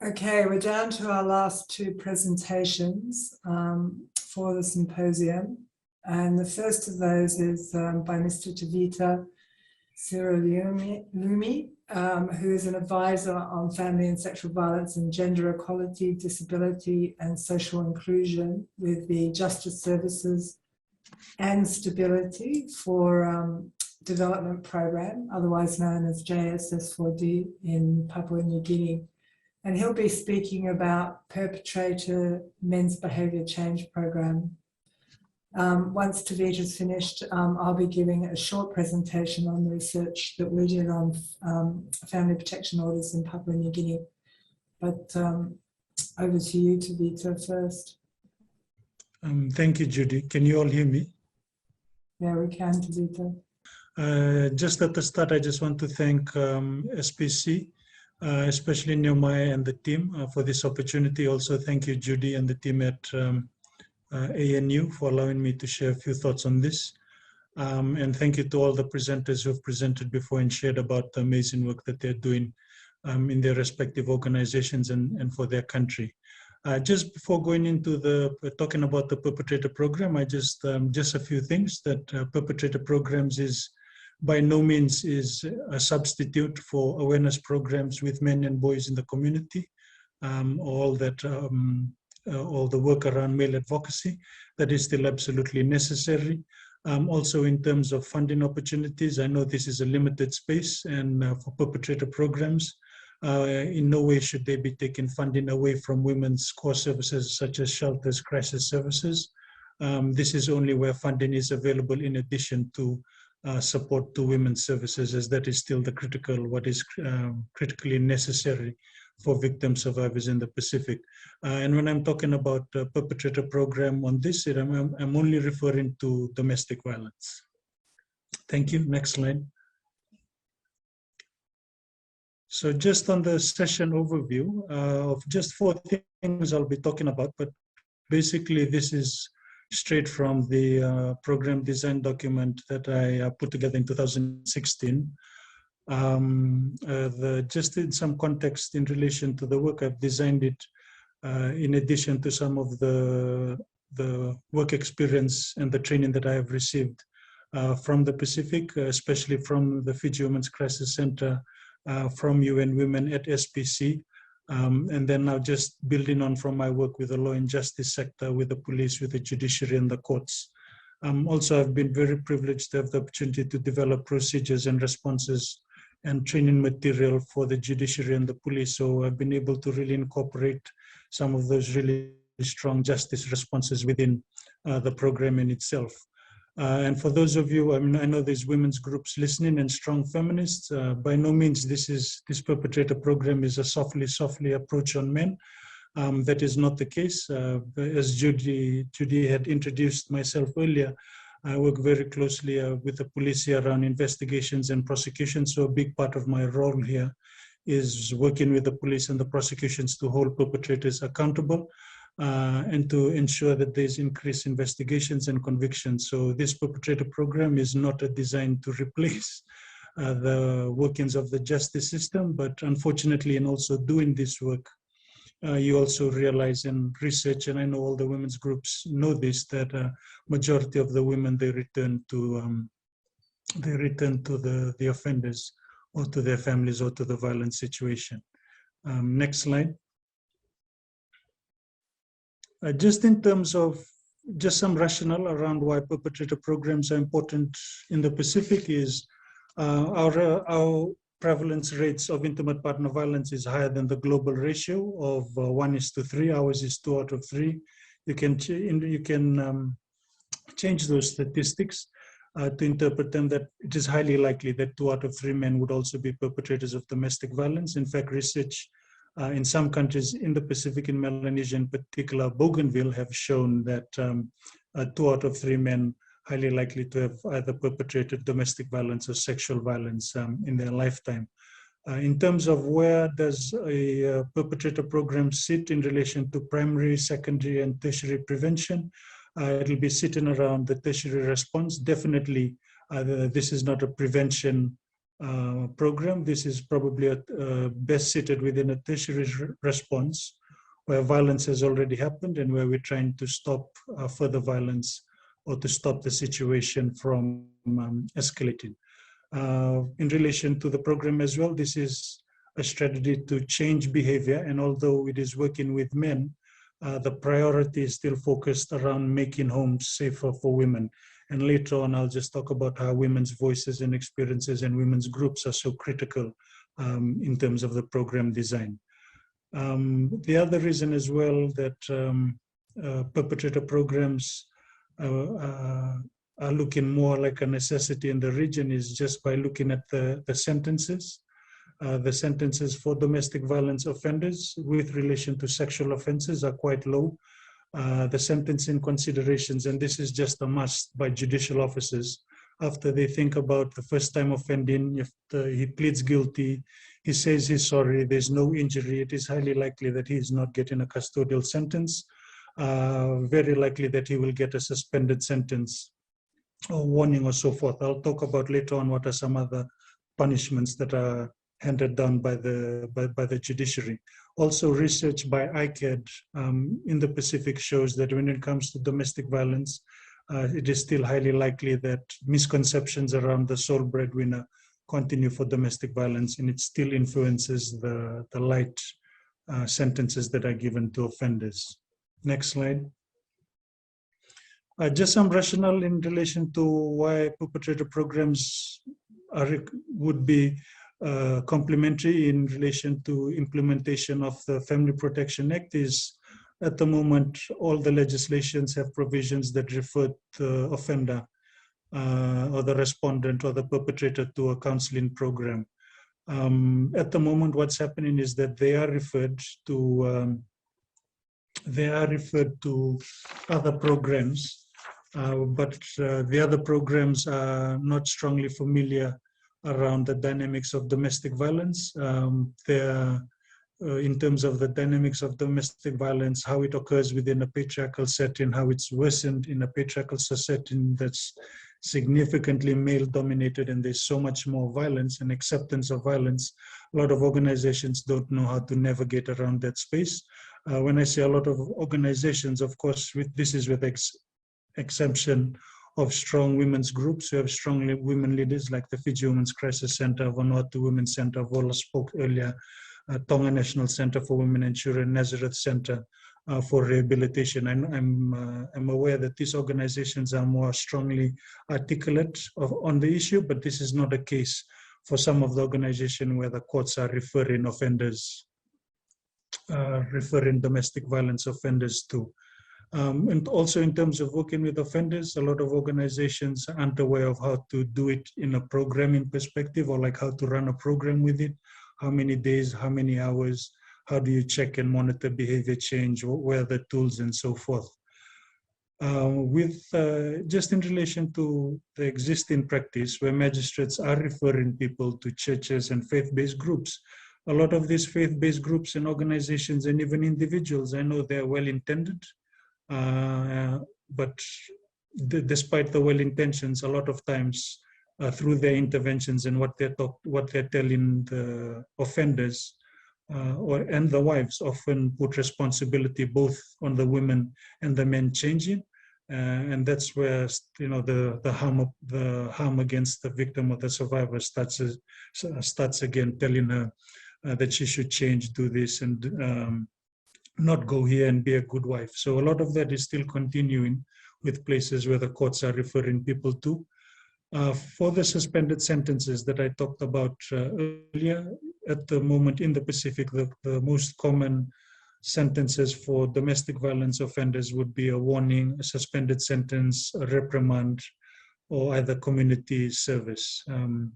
Okay, we're down to our last two presentations for the symposium. And the first of those is by Mr. Tevita Seruilumi, who is an advisor on family and sexual violence and gender equality, disability and social inclusion with the Justice Services and Stability for Development Program, otherwise known as JSS4D in Papua New Guinea. And he'll be speaking about Perpetrator Men's Behaviour Change Program. Once Tevita's finished, I'll be giving a short presentation on the research that we did on family protection orders in Papua New Guinea. But over to you, Tevita, first. Thank you, Judy. Can you all hear me? Yeah, we can, Tevita. Just at the start, I just want to thank SPC, especially Neomaya and the team for this opportunity. Also, thank you, Judy and the team at ANU for allowing me to share a few thoughts on this. And thank you to all the presenters who have presented before and shared about the amazing work that they're doing in their respective organizations and for their country. Just before going into talking about the Perpetrator program, I just a few things that Perpetrator programs is by no means is a substitute for awareness programs with men and boys in the community, all the work around male advocacy that is still absolutely necessary. Also in terms of funding opportunities, I know this is a limited space, and for Perpetrator programs, in no way should they be taking funding away from women's core services such as shelters, crisis services. This is only where funding is available in addition to support to women's services, as that is still what is critically necessary for victim survivors in the Pacific. And when I'm talking about Perpetrator program on this, I'm only referring to domestic violence. Thank you. Next slide. So just on the session overview of just 4 things I'll be talking about, but basically this is straight from the program design document that I put together in 2016. Just in some context in relation to the work, I've designed it in addition to some of the work experience and the training that I have received from the Pacific, especially from the Fiji Women's Crisis Center, from UN Women at SPC, and then now just building on from my work with the law and justice sector, with the police, with the judiciary and the courts. Also, I've been very privileged to have the opportunity to develop procedures and responses and training material for the judiciary and the police. So I've been able to really incorporate some of those really strong justice responses within the program in itself. And for those of you, I know there's women's groups listening and strong feminists. By no means this Perpetrator program is a softly approach on men. That is not the case. As Judy had introduced myself earlier, I work very closely with the police here around investigations and prosecutions. So a big part of my role here is working with the police and the prosecutions to hold perpetrators accountable and to ensure that there's increased investigations and convictions. So this Perpetrator program is not designed to replace the workings of the justice system, but unfortunately, in also doing this work, you also realize and research, and I know all the women's groups know this, that majority of the women, they return to the offenders or to their families or to the violent situation. Next slide. Just in terms of just some rationale around why Perpetrator programs are important in the Pacific is our prevalence rates of intimate partner violence is higher than the global ratio of 1:3. Ours is 2 out of 3. You can change those statistics to interpret them that it is highly likely that 2 out of 3 men would also be perpetrators of domestic violence. In fact, research in some countries in the Pacific, in Melanesia in particular, Bougainville, have shown that 2 out of 3 men highly likely to have either perpetrated domestic violence or sexual violence in their lifetime. In terms of where does a Perpetrator program sit in relation to primary, secondary, and tertiary prevention, it'll be sitting around the tertiary response. Definitely, this is not a prevention program. This is probably best seated within a tertiary response where violence has already happened and where we're trying to stop further violence or to stop the situation from escalating. In relation to the program as well, this is a strategy to change behavior, and although it is working with men, the priority is still focused around making homes safer for women. And later on, I'll just talk about how women's voices and experiences and women's groups are so critical in terms of the program design. The other reason as well that perpetrator programs are looking more like a necessity in the region is just by looking at the sentences. The sentences for domestic violence offenders with relation to sexual offenses are quite low. The sentencing considerations, and this is just a must by judicial officers, after they think about the first time offending, if he pleads guilty, he says he's sorry, there's no injury, it is highly likely that he is not getting a custodial sentence, very likely that he will get a suspended sentence or warning or so forth. I'll talk about later on what are some other punishments that are handed down by the judiciary. Also, research by ICAD in the Pacific shows that when it comes to domestic violence, it is still highly likely that misconceptions around the sole breadwinner continue for domestic violence, and it still influences the light sentences that are given to offenders. Next slide. Just some rationale in relation to why perpetrator programs would be complementary in relation to implementation of the Family Protection Act is, at the moment, all the legislations have provisions that refer the offender or the respondent or the perpetrator to a counseling program. At the moment, what's happening is that they are referred to other programs, but the other programs are not strongly familiar around the dynamics of domestic violence. In terms of the dynamics of domestic violence, how it occurs within a patriarchal setting, how it's worsened in a patriarchal setting that's significantly male-dominated, and there's so much more violence and acceptance of violence. A lot of organizations don't know how to navigate around that space. When I say a lot of organizations, of course, this is with exception of strong women's groups who have strong women leaders like the Fiji Women's Crisis Center, Vanuatu Women's Center, Vola spoke earlier, Tonga National Center for Women and Children, Nazareth Center for Rehabilitation. I'm aware that these organizations are more strongly articulate on the issue, but this is not a case for some of the organizations where the courts are referring offenders, referring domestic violence offenders to. And also in terms of working with offenders, a lot of organizations aren't aware of how to do it in a programming perspective, or like how to run a program with it. How many days, how many hours, how do you check and monitor behavior change, where are the tools and so forth. Just in relation to the existing practice where magistrates are referring people to churches and faith-based groups, a lot of these faith-based groups and organizations and even individuals, I know they're well-intended, but despite the well intentions, a lot of times through their interventions and what they're telling the offenders and the wives often put responsibility both on the women and the men changing, and that's where the harm against the victim or the survivor starts again, telling her that she should change, do this, and not go here and be a good wife. So a lot of that is still continuing with places where the courts are referring people to. For the suspended sentences that I talked about earlier, at the moment in the Pacific, the most common sentences for domestic violence offenders would be a warning, a suspended sentence, a reprimand, or either community service. And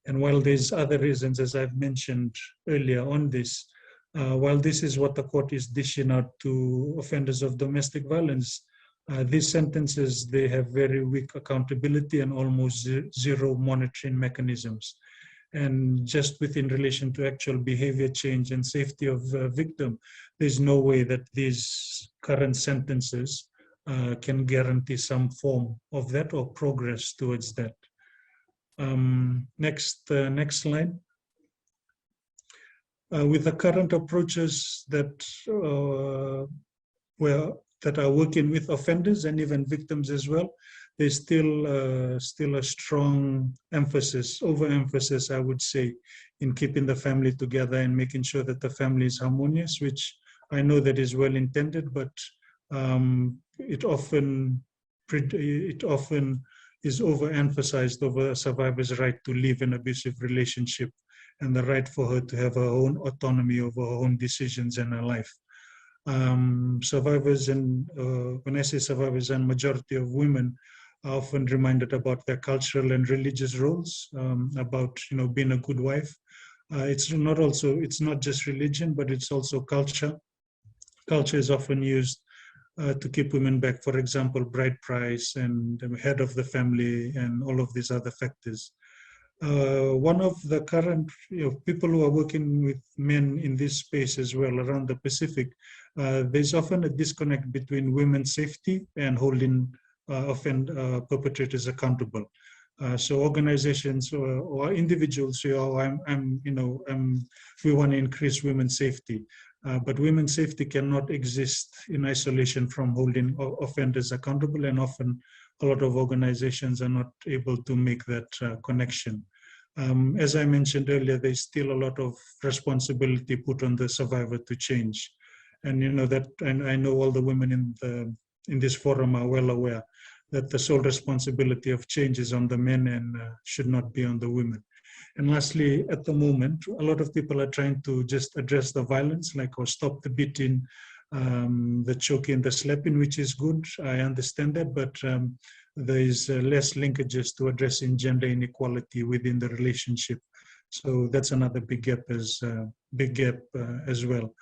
while there's other reasons, as I've mentioned earlier on this, while this is what the court is dishing out to offenders of domestic violence, these sentences, they have very weak accountability and almost zero monitoring mechanisms. And just within relation to actual behavior change and safety of the victim, there's no way that these current sentences can guarantee some form of that or progress towards that. Next slide. With the current approaches that that are working with offenders and even victims as well, there's still a strong emphasis, overemphasis, I would say, in keeping the family together and making sure that the family is harmonious, which I know that is well intended, but it often is overemphasized over a survivor's right to live an abusive relationship and the right for her to have her own autonomy over her own decisions in her life. Survivors, and when I say survivors, and majority of women are often reminded about their cultural and religious roles, about being a good wife. It's not just religion, but it's also culture. Culture is often used to keep women back. For example, bride price and head of the family and all of these other factors. One of the current people who are working with men in this space as well around the Pacific, there's often a disconnect between women's safety and holding perpetrators accountable. So organizations or individuals say, "Oh, we want to increase women's safety," but women's safety cannot exist in isolation from holding offenders accountable, and often a lot of organizations are not able to make that connection. As I mentioned earlier, there's still a lot of responsibility put on the survivor to change, and I know all the women in this forum are well aware that the sole responsibility of change is on the men and should not be on the women. And lastly, at the moment, a lot of people are trying to just address the violence, or stop the beating, the choking, the slapping, which is good. I understand that, but there is less linkages to addressing gender inequality within the relationship. So that's another big gap as well.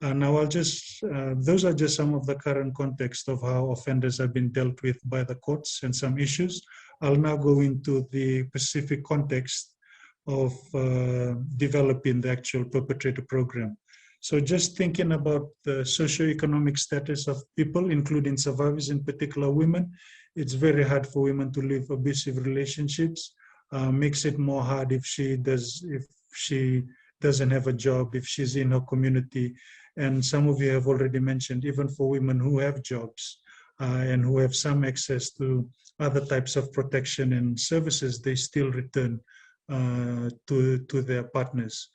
Now those are just some of the current context of how offenders have been dealt with by the courts and some issues. I'll now go into the specific context of developing the actual perpetrator program. So just thinking about the socioeconomic status of people, including survivors, in particular women, it's very hard for women to live abusive relationships. Makes it more hard if she doesn't have a job, if she's in her community. And some of you have already mentioned, even for women who have jobs and who have some access to other types of protection and services, they still return to their partners.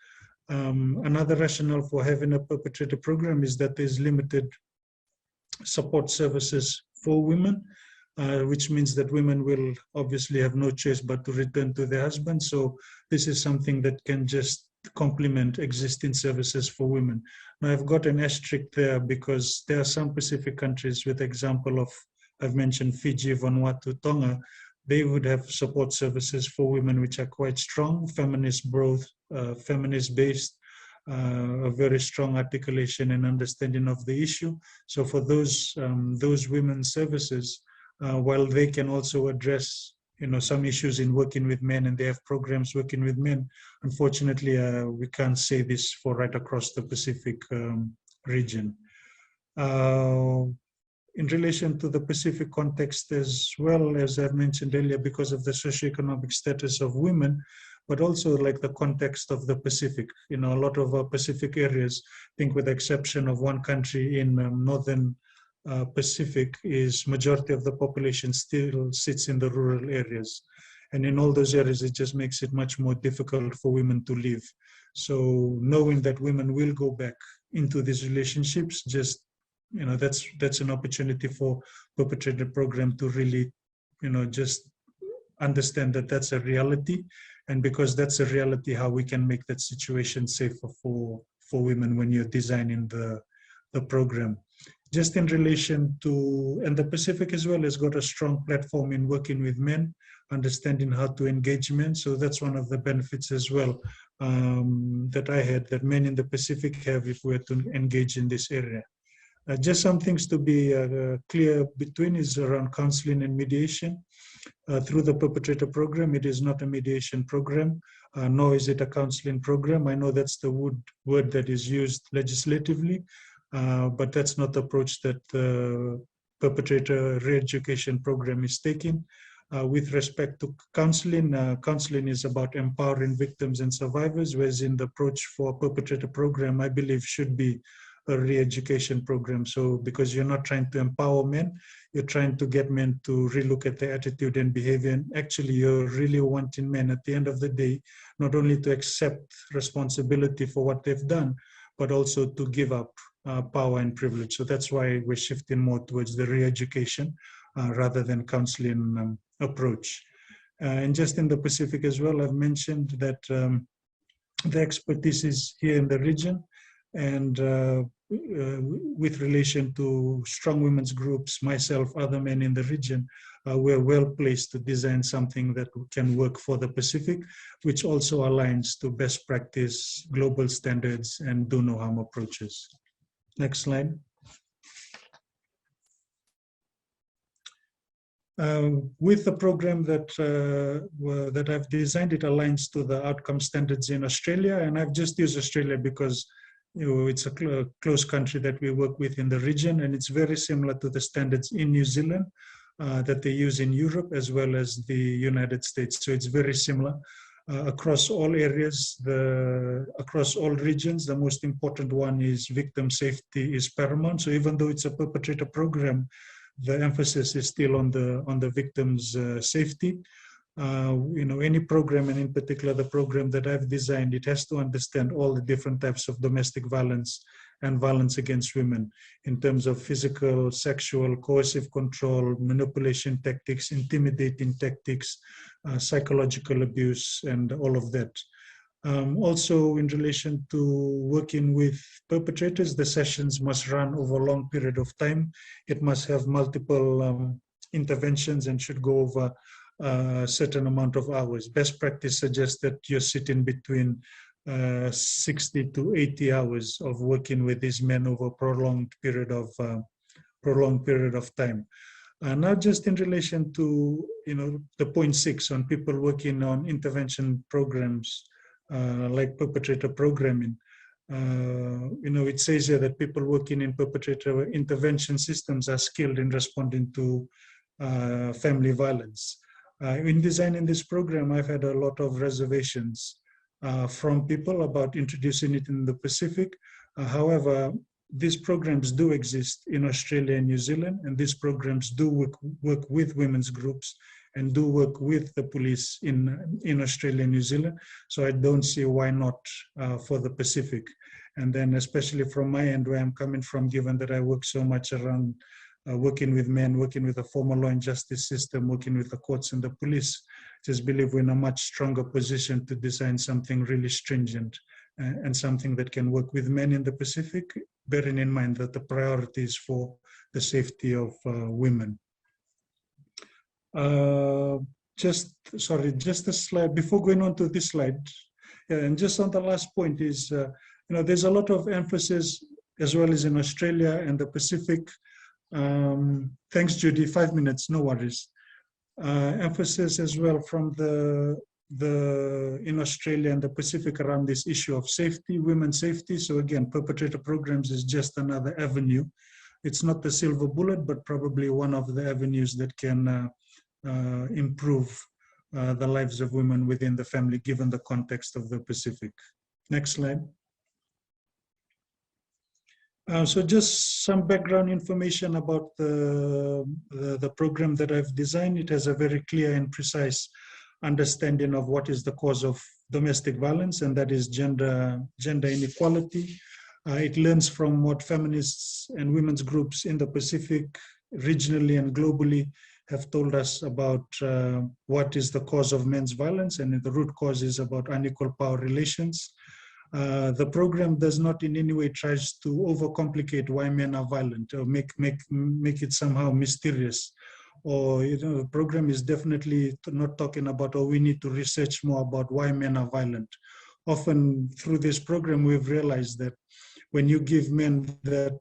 Another rationale for having a perpetrator program is that there's limited support services for women, which means that women will obviously have no choice but to return to their husbands. So this is something that can just complement existing services for women. Now I've got an asterisk there because there are some Pacific countries, with example of, I've mentioned Fiji, Vanuatu, Tonga, they would have support services for women which are quite strong, feminist-based, a very strong articulation and understanding of the issue. So for those women's services, while they can also address some issues in working with men, and they have programs working with men, unfortunately we can't say this for right across the Pacific region. In relation to the Pacific context as well, as I've mentioned earlier, because of the socioeconomic status of women, but also like the context of the Pacific. A lot of our Pacific areas, I think with the exception of one country in northern Pacific, is majority of the population still sits in the rural areas. And in all those areas, it just makes it much more difficult for women to live. So knowing that women will go back into these relationships, just, that's an opportunity for perpetrator program to really, just understand that that's a reality. And because that's a reality, how we can make that situation safer for women when you're designing the program. Just in relation to, and the Pacific as well has got a strong platform in working with men, understanding how to engage men. So that's one of the benefits as well that I had, that men in the Pacific have if we're to engage in this area. Just some things to be clear between is around counseling and mediation. Through the perpetrator program, it is not a mediation program, nor is it a counseling program. I know that's the word that is used legislatively, but that's not the approach that the perpetrator re-education program is taking. With respect to counseling, counseling is about empowering victims and survivors, whereas in the approach for perpetrator program, I believe should be a re-education program. So because you're not trying to empower men, you're trying to get men to relook at their attitude and behavior. And actually, you're really wanting men at the end of the day, not only to accept responsibility for what they've done, but also to give up power and privilege. So that's why we're shifting more towards the re-education rather than counseling approach. And just in the Pacific as well, I've mentioned that the expertise is here in the region, and with relation to strong women's groups, myself, other men in the region, we're well placed to design something that can work for the Pacific, which also aligns to best practice, global standards, and do no harm approaches. Next slide. With the program that I've designed, it aligns to the outcome standards in Australia, and I've just used Australia because it's a close country that we work with in the region, and it's very similar to the standards in New Zealand that they use in Europe as well as the United States. So it's very similar across all areas, across all regions. The most important one is victim safety is paramount. So even though it's a perpetrator program, the emphasis is still on the victim's safety. Any program, and in particular the program that I've designed, it has to understand all the different types of domestic violence and violence against women in terms of physical, sexual, coercive control, manipulation tactics, intimidating tactics, psychological abuse, and all of that. Also, in relation to working with perpetrators, the sessions must run over a long period of time. It must have multiple interventions and should go over a certain amount of hours. Best practice suggests that you're sitting between 60 to 80 hours of working with these men over a prolonged period of time. Now, just in relation to the point 6 on people working on intervention programs like perpetrator programming. It says here that people working in perpetrator intervention systems are skilled in responding to family violence. In designing this program, I've had a lot of reservations from people about introducing it in the Pacific. However, these programs do exist in Australia and New Zealand, and these programs do work with women's groups and do work with the police in Australia and New Zealand. So I don't see why not for the Pacific. And then especially from my end, where I'm coming from, given that I work so much around working with men, working with the formal law and justice system, working with the courts and the police, just believe we're in a much stronger position to design something really stringent and something that can work with men in the Pacific, bearing in mind that the priority is for the safety of women. Just a slide before going on to this slide. And just on the last point is, there's a lot of emphasis as well as in Australia and the Pacific. Thanks, Judy, 5 minutes, no worries. Emphasis as well from in Australia and the Pacific around this issue of safety, women's safety. So again, perpetrator programs is just another avenue. It's not the silver bullet, but probably one of the avenues that can improve the lives of women within the family, given the context of the Pacific. Next slide. So just some background information about the program that I've designed. It has a very clear and precise understanding of what is the cause of domestic violence, and that is gender inequality. It learns from what feminists and women's groups in the Pacific, regionally and globally, have told us about what is the cause of men's violence, and the root cause is about unequal power relations. The program does not in any way tries to overcomplicate why men are violent or make it somehow mysterious. Or the program is definitely not talking about, oh, we need to research more about why men are violent. Often through this program, we've realized that when you give men that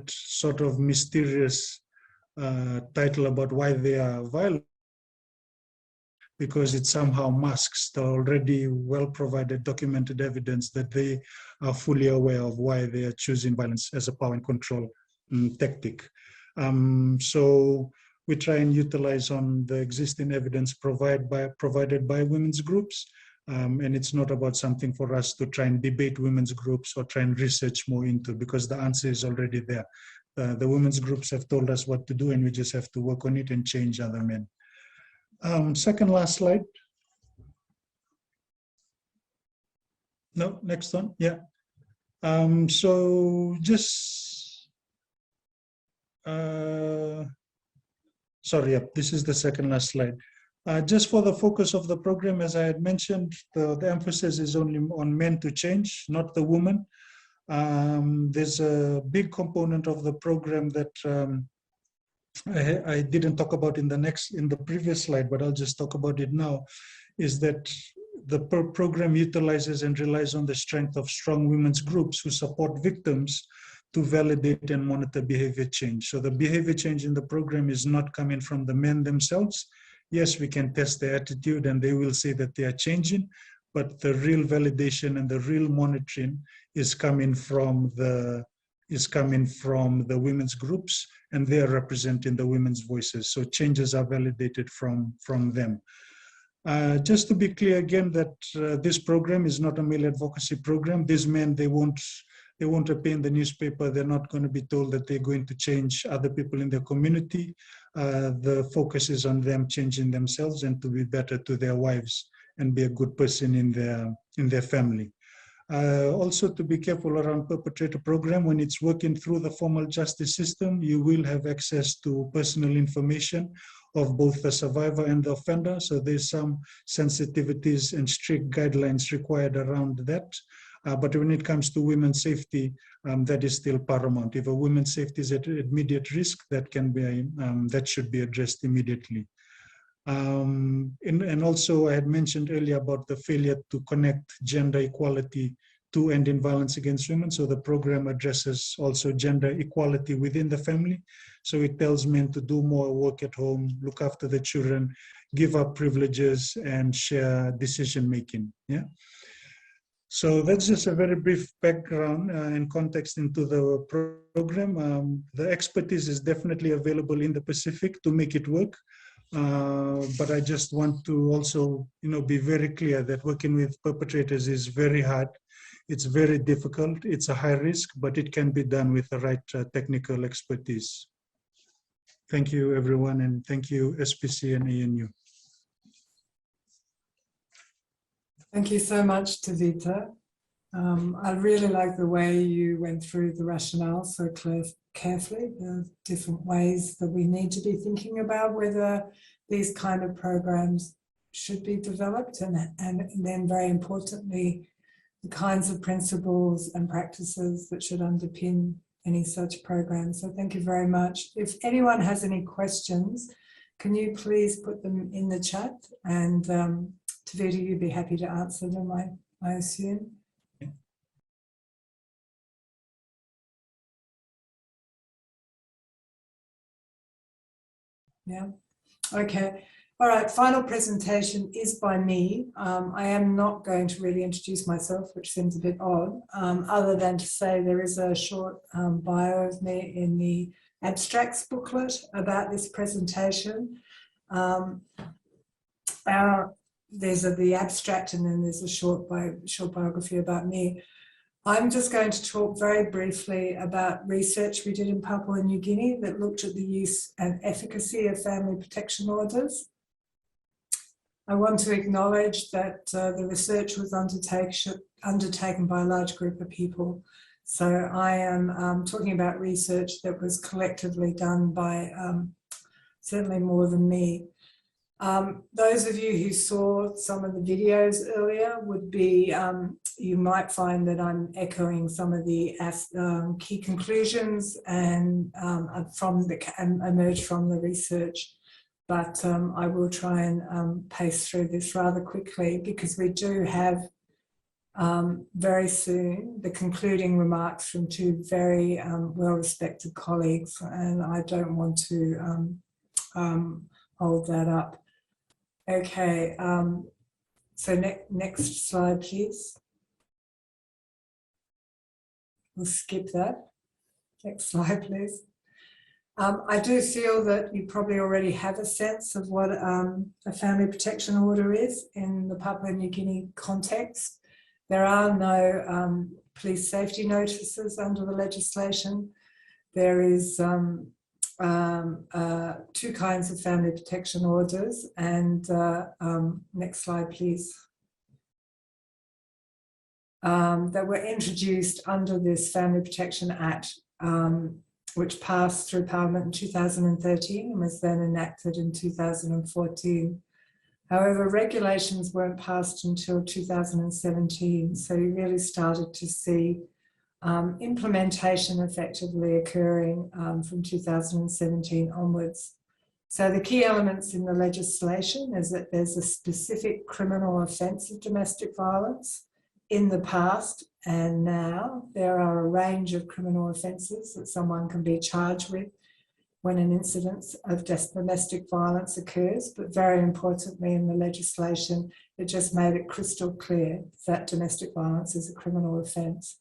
sort of mysterious title about why they are violent, because it somehow masks the already well-provided documented evidence that they are fully aware of why they are choosing violence as a power and control tactic. So we try and utilize on the existing evidence provided by women's groups. And it's not about something for us to try and debate women's groups or try and research more into, because the answer is already there. The women's groups have told us what to do, and we just have to work on it and change other men. Second last slide. No, next one. Yeah. So just, sorry, this is the second last slide. Just for the focus of the program, as I had mentioned, the emphasis is only on men to change, not the woman. There's a big component of the program that I didn't talk about in the previous slide, but I'll just talk about it now, is that the program utilizes and relies on the strength of strong women's groups who support victims to validate and monitor behavior change. So the behavior change in the program is not coming from the men themselves. Yes, we can test their attitude and they will say that they are changing, but the real validation and the real monitoring is coming from the women's groups, and they are representing the women's voices. So changes are validated from them. Just to be clear again that this program is not a male advocacy program. These men, they won't appear in the newspaper. They're not going to be told that they're going to change other people in their community. The focus is on them changing themselves and to be better to their wives and be a good person in their family. Also to be careful around Perpetrator program, when it's working through the formal justice system, you will have access to personal information of both the survivor and the offender. So there's some sensitivities and strict guidelines required around that. But when it comes to women's safety, that is still paramount. If a woman's safety is at immediate risk, that should be addressed immediately. And also I had mentioned earlier about the failure to connect gender equality to ending violence against women. So the program addresses also gender equality within the family. So it tells men to do more work at home, look after the children, give up privileges, and share decision making. Yeah. So that's just a very brief background and context into the program. The expertise is definitely available in the Pacific to make it work. But I just want to also, be very clear that working with perpetrators is very hard. It's very difficult. It's a high risk, but it can be done with the right technical expertise. Thank you, everyone, and thank you, SPC and ANU. Thank you so much, Tevita. I really like the way you went through the rationale so carefully, the different ways that we need to be thinking about whether these kind of programs should be developed, and then very importantly, the kinds of principles and practices that should underpin any such program. So thank you very much. If anyone has any questions, can you please put them in the chat, and Tevita, you'd be happy to answer them, I assume. Yeah. Okay. All right. Final presentation is by me. I am not going to really introduce myself, which seems a bit odd, other than to say there is a short bio of me in the abstracts booklet about this presentation. There's the abstract, and then there's a short biography about me. I'm just going to talk very briefly about research we did in Papua New Guinea that looked at the use and efficacy of family protection orders. I want to acknowledge that the research was undertaken by a large group of people. So I am talking about research that was collectively done by certainly more than me. Those of you who saw some of the videos earlier would be, you might find that I'm echoing some of the key conclusions and emerged from the research. But I will try and pace through this rather quickly, because we do have very soon the concluding remarks from two very well-respected colleagues, and I don't want to hold that up. Okay, so next slide, please. We'll skip that. Next slide, please. I do feel that you probably already have a sense of what a family protection order is in the Papua New Guinea context. There are no police safety notices under the legislation. There is two kinds of family protection orders, and next slide please, that were introduced under this Family Protection Act, which passed through Parliament in 2013 and was then enacted in 2014. However, regulations weren't passed until 2017, so you really started to see implementation effectively occurring from 2017 onwards. So the key elements in the legislation is that there's a specific criminal offence of domestic violence. In the past and now, there are a range of criminal offences that someone can be charged with when an incident of domestic violence occurs, but very importantly in the legislation, it just made it crystal clear that domestic violence is a criminal offence.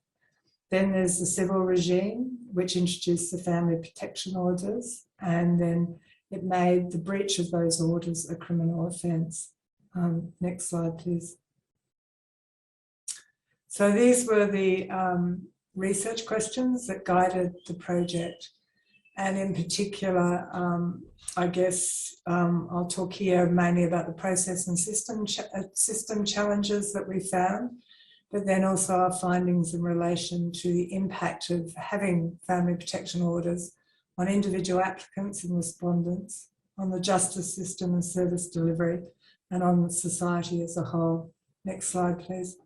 Then there's the civil regime, which introduced the family protection orders, and then it made the breach of those orders a criminal offence. Next slide, please. So these were the research questions that guided the project. And in particular, I guess I'll talk here mainly about the process and system challenges that we found, but then also our findings in relation to the impact of having family protection orders on individual applicants and respondents, on the justice system and service delivery, and on society as a whole. Next slide, please.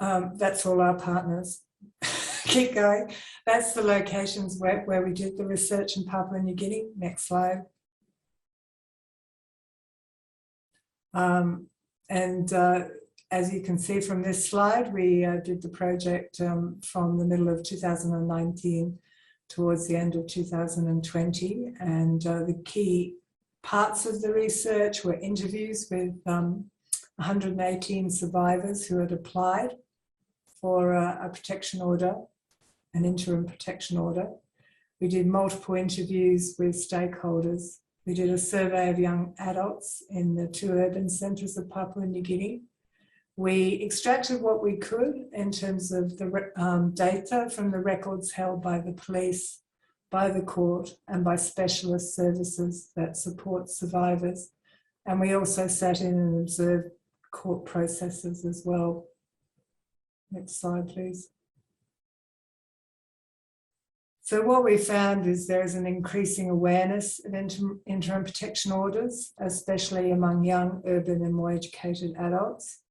That's all our partners. Keep going. That's the locations where we did the research in Papua New Guinea. Next slide. As you can see from this slide, we did the project from the middle of 2019 towards the end of 2020. And the key parts of the research were interviews with 118 survivors who had applied for a protection order, an interim protection order. We did multiple interviews with stakeholders. We did a survey of young adults in the 2 urban centres of Papua New Guinea. We extracted what we could in terms of the data from the records held by the police, by the court, and by specialist services that support survivors. And we also sat in and observed court processes as well. Next slide, please. So what we found is there is an increasing awareness of interim protection orders, especially among young, urban and more educated adults.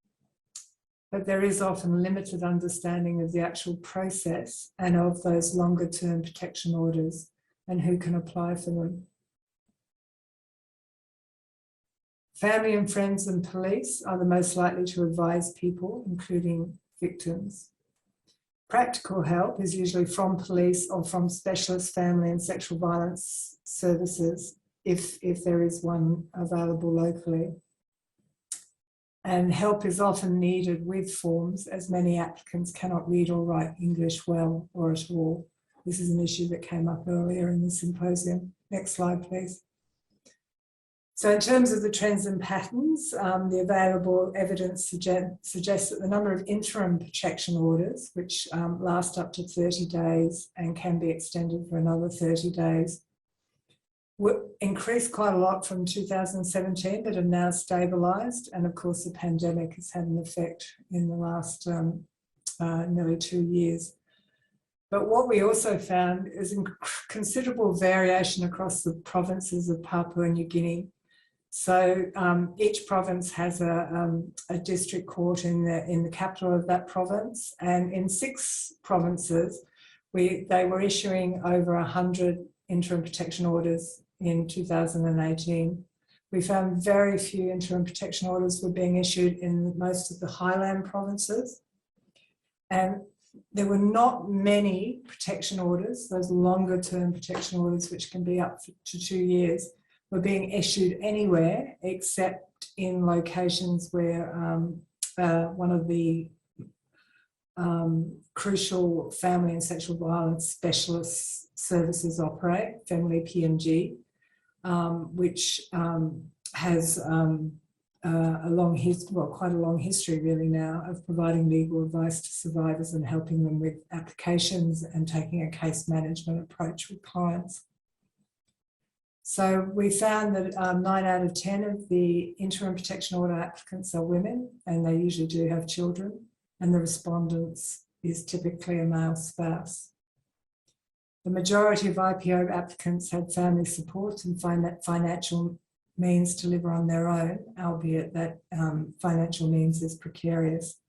But there is often limited understanding of the actual process and of those longer term protection orders and who can apply for them. Family and friends and police are the most likely to advise people, including victims. Practical help is usually from police or from specialist family and sexual violence services, if there is one available locally. And help is often needed with forms, as many applicants cannot read or write English well or at all. This is an issue that came up earlier in the symposium. Next slide, please. So in terms of the trends and patterns, the available evidence suggests that the number of interim protection orders, which last up to 30 days and can be extended for another 30 days, increased quite a lot from 2017, but have now stabilised. And of course, the pandemic has had an effect in the last nearly 2 years. But what we also found is considerable variation across the provinces of Papua New Guinea. So each province has a district court in the capital of that province, and in 6 provinces, they were issuing over 100 interim protection orders in 2018. We found very few interim protection orders were being issued in most of the highland provinces, and there were not many protection orders, those longer term protection orders which can be up to 2 years, were being issued anywhere except in locations where one of the crucial family and sexual violence specialist services operate, Family PNG, which has quite a long history really now of providing legal advice to survivors and helping them with applications and taking a case management approach with clients. So we found that 9 out of 10 of the interim protection order applicants are women, and they usually do have children, and the respondents is typically a male spouse. The majority of IPO applicants had family support and financial means to live on their own, albeit that financial means is precarious.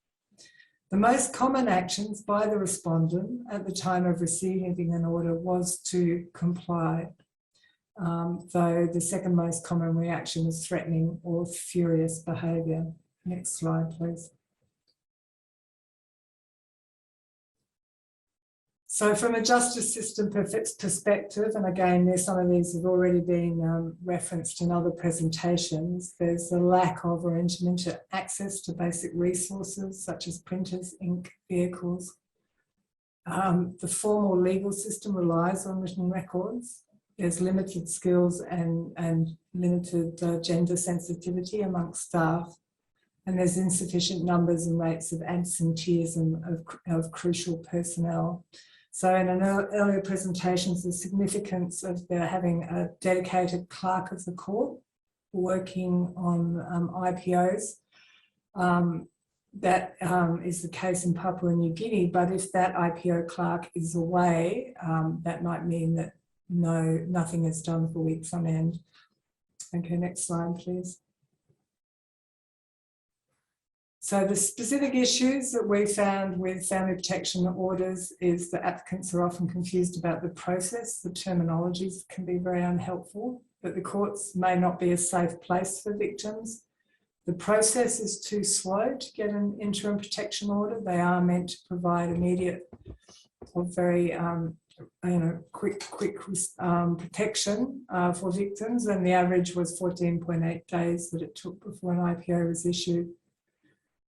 The most common actions by the respondent at the time of receiving an order was to comply, though the second most common reaction was threatening or furious behaviour. Next slide, please. So from a justice system perspective, and again, some of these have already been referenced in other presentations, there's a lack of or intermittent access to basic resources such as printers, ink, vehicles. The formal legal system relies on written records. There's limited skills and limited gender sensitivity amongst staff. And there's insufficient numbers and rates of absenteeism of crucial personnel. So in an earlier presentations, the significance of there having a dedicated clerk of the court working on IPOs. That is the case in Papua New Guinea, but if that IPO clerk is away, that might mean that nothing is done for weeks on end. Okay, next slide, please. So the specific issues that we found with family protection orders is that applicants are often confused about the process. The terminologies can be very unhelpful, that the courts may not be a safe place for victims. The process is too slow to get an interim protection order. They are meant to provide immediate or very quick protection for victims, and the average was 14.8 days that it took before an IPO was issued.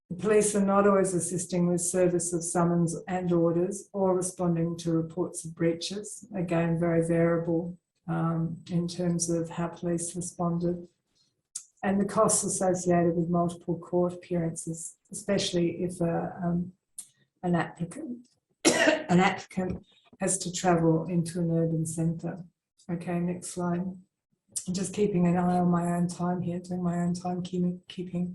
The police are not always assisting with service of summons and orders or responding to reports of breaches. Again, very variable in terms of how police responded. And the costs associated with multiple court appearances, especially if an applicant has to travel into an urban centre. Okay, next slide. I'm just keeping an eye on my own time here, doing my own timekeeping.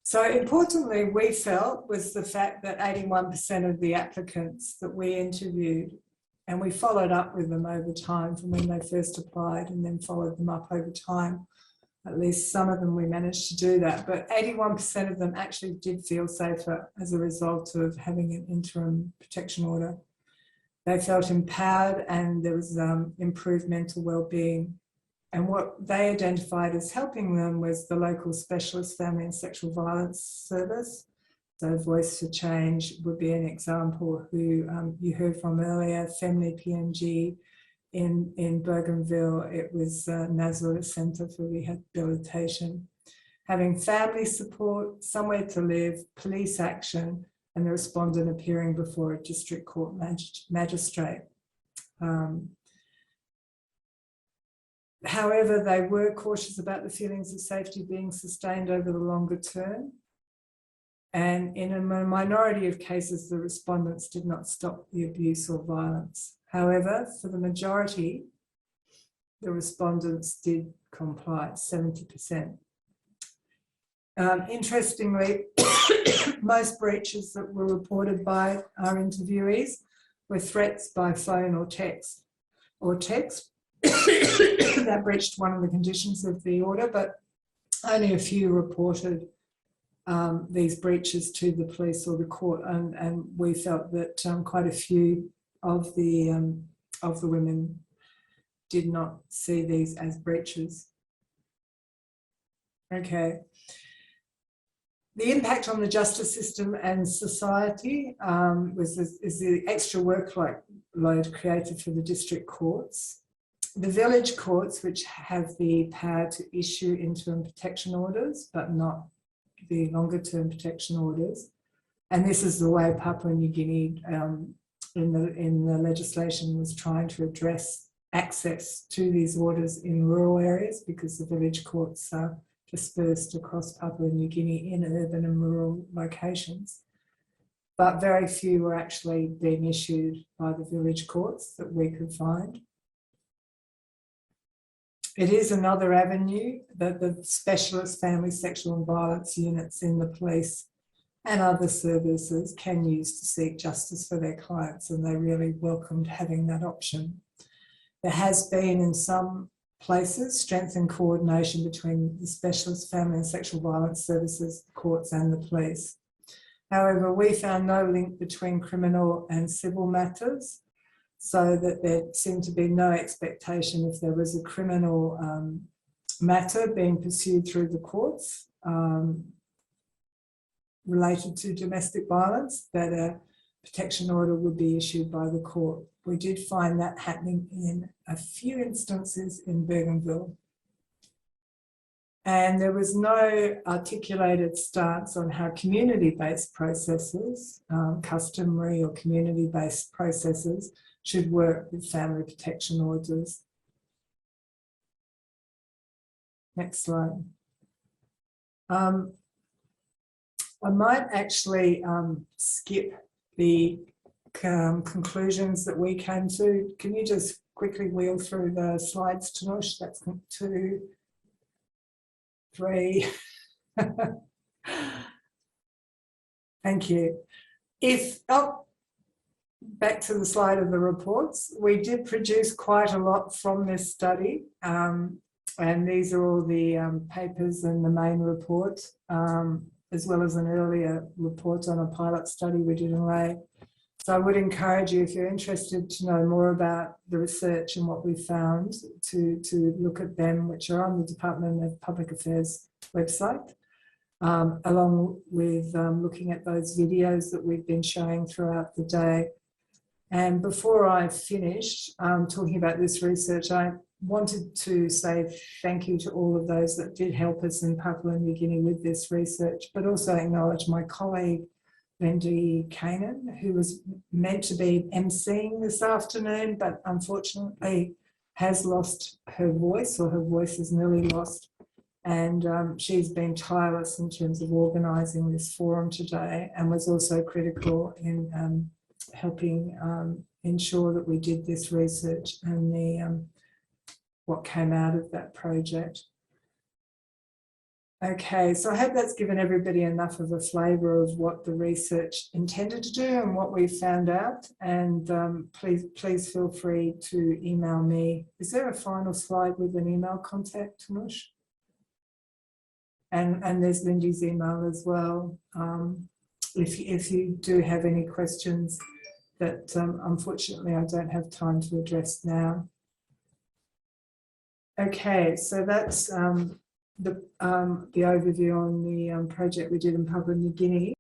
So importantly, we felt was the fact that 81% of the applicants that we interviewed, and we followed up with them over time from when they first applied and then followed them up over time. At least some of them we managed to do that, but 81% of them actually did feel safer as a result of having an interim protection order. They felt empowered and there was improved mental well-being. And what they identified as helping them was the local specialist family and sexual violence service. So Voice for Change would be an example, who you heard from earlier, Family PNG in Bougainville. It was Nazareth Centre for Rehabilitation. Having family support, somewhere to live, police action, and the respondent appearing before a district court magistrate. However, they were cautious about the feelings of safety being sustained over the longer term. And in a minority of cases, the respondents did not stop the abuse or violence. However, for the majority, the respondents did comply, 70%. Interestingly, most breaches that were reported by our interviewees were threats by phone or text. That breached one of the conditions of the order, but only a few reported these breaches to the police or the court, and we felt that quite a few of the women did not see these as breaches. Okay. The impact on the justice system and society is the extra workload created for the district courts. The village courts, which have the power to issue interim protection orders, but not the longer term protection orders, And this is the way Papua New Guinea in the legislation was trying to address access to these orders in rural areas, because the village courts are dispersed across Papua New Guinea in urban and rural locations. But very few were actually being issued by the village courts that we could find. It is another avenue that the specialist family sexual and violence units in the police and other services can use to seek justice for their clients, and they really welcomed having that option. There has been in some places strengthened coordination between the specialist family and sexual violence services, courts and the police. However, we found no link between criminal and civil matters, so that there seemed to be no expectation if there was a criminal matter being pursued through the courts related to domestic violence, that a protection order would be issued by the court. We did find that happening in a few instances in Bougainville. And there was no articulated stance on how community-based processes, customary or community-based processes, should work with family protection orders. Next slide. I might actually skip the conclusions that we came to. Can you just quickly wheel through the slides, Tanush? That's 2, 3. Thank you. Back to the slide of the reports. We did produce quite a lot from this study, and these are all the papers and the main report, as well as an earlier report on a pilot study we did in Lay. So I would encourage you, if you're interested to know more about the research and what we found, to look at them, which are on the Department of Public Affairs website, along with looking at those videos that we've been showing throughout the day. And before I finish talking about this research, I wanted to say thank you to all of those that did help us in Papua New Guinea with this research, but also acknowledge my colleague, Wendy Kanan, who was meant to be emceeing this afternoon, but unfortunately has lost her voice, or her voice is nearly lost. And she's been tireless in terms of organising this forum today, and was also critical in helping ensure that we did this research and the what came out of that project. Okay, so I hope that's given everybody enough of a flavour of what the research intended to do and what we found out. And please feel free to email me. Is there a final slide with an email contact, Tanush? And there's Lindy's email as well. If you do have any questions that unfortunately I don't have time to address now. Okay, so that's the overview on the project we did in Papua New Guinea.